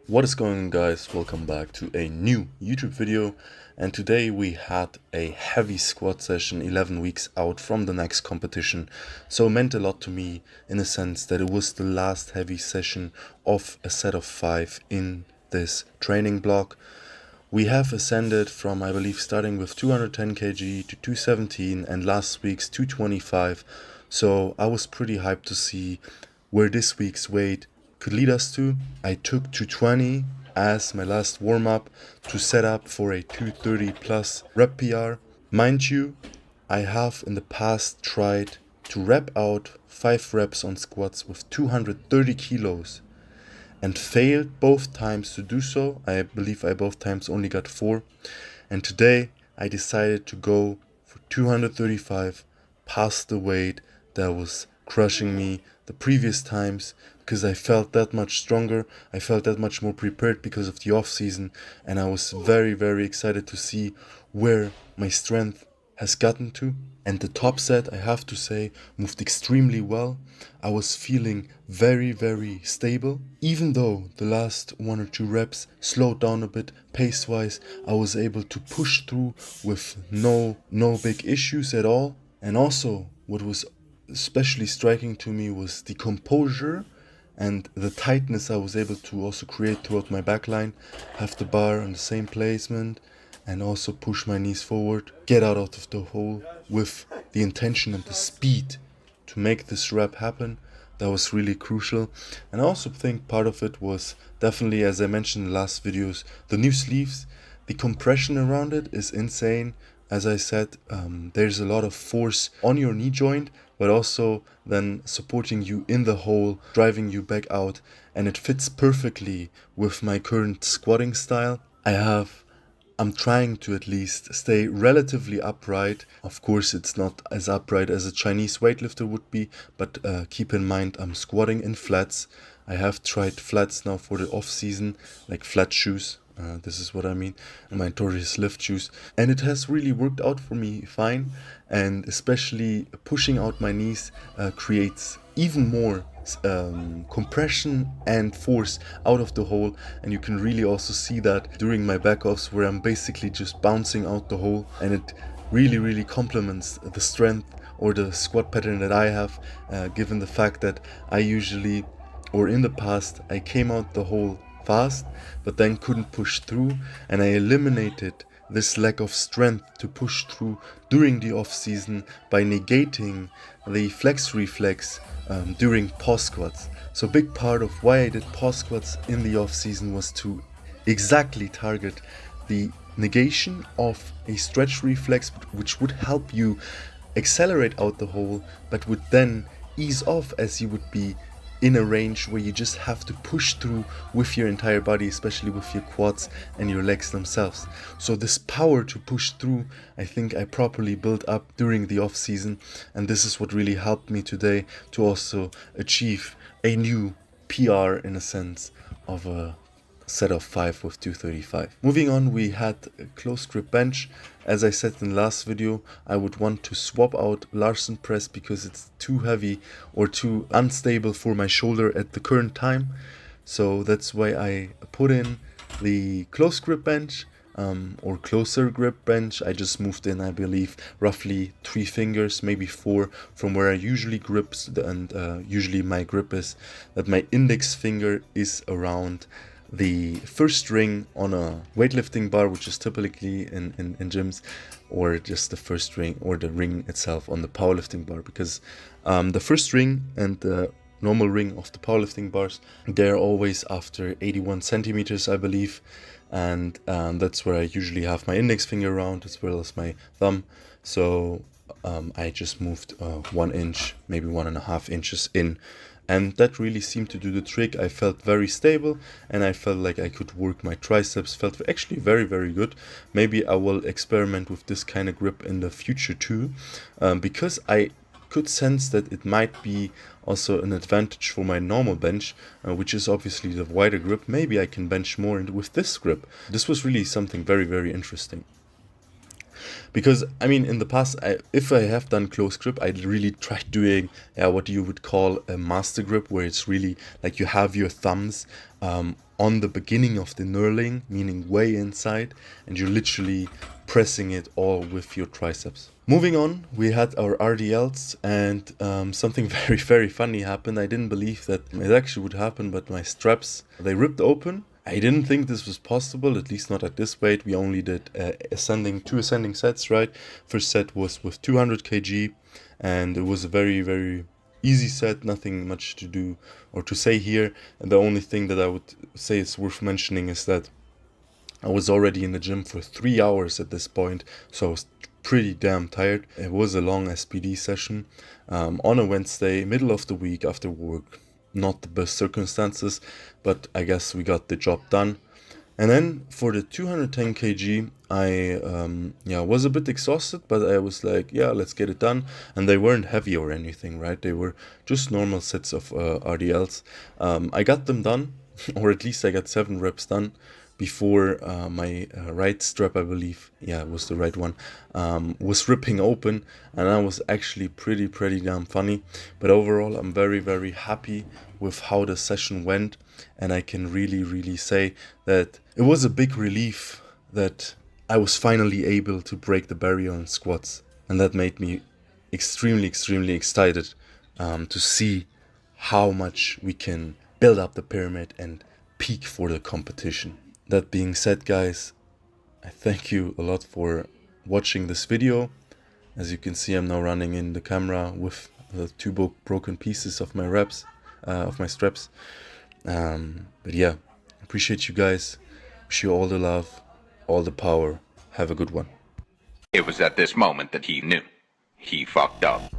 What is going on, guys? Welcome back to a new YouTube video, and today we had a heavy squat session 11 weeks out from the next competition, so it meant a lot to me in a sense that it was the last heavy session of a set of 5 in this training block. We have ascended from, I believe, starting with 210 kg to 217 and last week's 225, so I was pretty hyped to see where this week's weight could lead us to. I took 220 as my last warm-up to set up for a 230 plus rep PR. Mind you, I have in the past tried to rep out 5 reps on squats with 230 kilos and failed both times to do so. I believe I both times only got 4. And today I decided to go for 235 past the weight that was crushing me the previous times, because I felt that much stronger, I felt that much more prepared because of the off season, and I was very excited to see where my strength has gotten to. And the top set, I have to say, moved extremely well. I was feeling very stable. Even though the last 1 or 2 reps slowed down a bit pace wise, I was able to push through with no big issues at all. And also what was especially striking to me was the composure and the tightness I was able to also create throughout my backline, have the bar on the same placement, and also push my knees forward, get out of the hole with the intention and the speed to make this rep happen. That was really crucial. And I also think part of it was definitely, as I mentioned in the last videos, the new sleeves. The compression around it is insane. As I said, there's a lot of force on your knee joint, but also then supporting you in the hole, driving you back out, and it fits perfectly with my current squatting style. I'm trying to at least stay relatively upright. Of course, it's not as upright as a Chinese weightlifter would be, but keep in mind I'm squatting in flats. I have tried flats now for the off season, like flat shoes. This is what I mean, my Torres lift shoes, and it has really worked out for me fine. And especially pushing out my knees creates even more compression and force out of the hole, and you can really also see that during my back offs where I'm basically just bouncing out the hole, and it really complements the strength or the squat pattern that I have, given the fact that I usually, or in the past, I came out the hole fast but then couldn't push through, and I eliminated this lack of strength to push through during the off season by negating the flex reflex during pause squats. So a big part of why I did pause squats in the off season was to exactly target the negation of a stretch reflex, which would help you accelerate out the hole but would then ease off as you would be in a range where you just have to push through with your entire body, especially with your quads and your legs themselves. So this power to push through, I think I properly built up during the off season, and this is what really helped me today to also achieve a new PR in a sense of a set of 5 with 235. Moving on, we had a close grip bench. As I said in the last video, I would want to swap out Larsen press because it's too heavy or too unstable for my shoulder at the current time. So that's why I put in the close grip bench or closer grip bench. I just moved in, I believe, roughly 3 fingers, maybe 4 from where I usually grip, and usually my grip is that my index finger is around the first ring on a weightlifting bar, which is typically in gyms, or just the first ring or the ring itself on the powerlifting bar, because the first ring and the normal ring of the powerlifting bars, they're always after 81 centimeters, I believe, and that's where I usually have my index finger around as well as my thumb. So I just moved 1 inch, maybe 1.5 inches in, and that really seemed to do the trick. I felt very stable, and I felt like I could work my triceps. Felt actually very good. Maybe I will experiment with this kind of grip in the future too, because I could sense that it might be also an advantage for my normal bench, which is obviously the wider grip. Maybe I can bench more with this grip. This was really something very interesting. Because, I mean, in the past, if I have done close grip, I really tried doing what you would call a master grip, where it's really like you have your thumbs on the beginning of the knurling, meaning way inside, and you're literally pressing it all with your triceps. Moving on, we had our RDLs, and something very, very funny happened. I didn't believe that it actually would happen, but my straps, they ripped open. I didn't think this was possible, at least not at this weight. We only did two ascending sets, right? First set was with 200 kg, and it was a very, very easy set, nothing much to do or to say here. And the only thing that I would say is worth mentioning is that I was already in the gym for 3 hours at this point, so I was pretty damn tired. It was a long SPD session on a Wednesday, middle of the week after work. Not the best circumstances, but I guess we got the job done. And then for the 210 kg, I was a bit exhausted, but I was like, yeah, let's get it done. And they weren't heavy or anything, right? They were just normal sets of RDLs. I got them done, or at least I got 7 reps done before my right strap, I believe, yeah, was the right one, was ripping open, and that was actually pretty damn funny. But overall, I'm very, very happy with how the session went, and I can really say that it was a big relief that I was finally able to break the barrier on squats, and that made me extremely excited to see how much we can build up the pyramid and peak for the competition. That being said, guys, I thank you a lot for watching this video. As you can see, I'm now running in the camera with the 2 broken pieces of my reps, of my straps. But yeah, appreciate you guys. Wish you all the love, all the power. Have a good one. It was at this moment that he knew. He fucked up.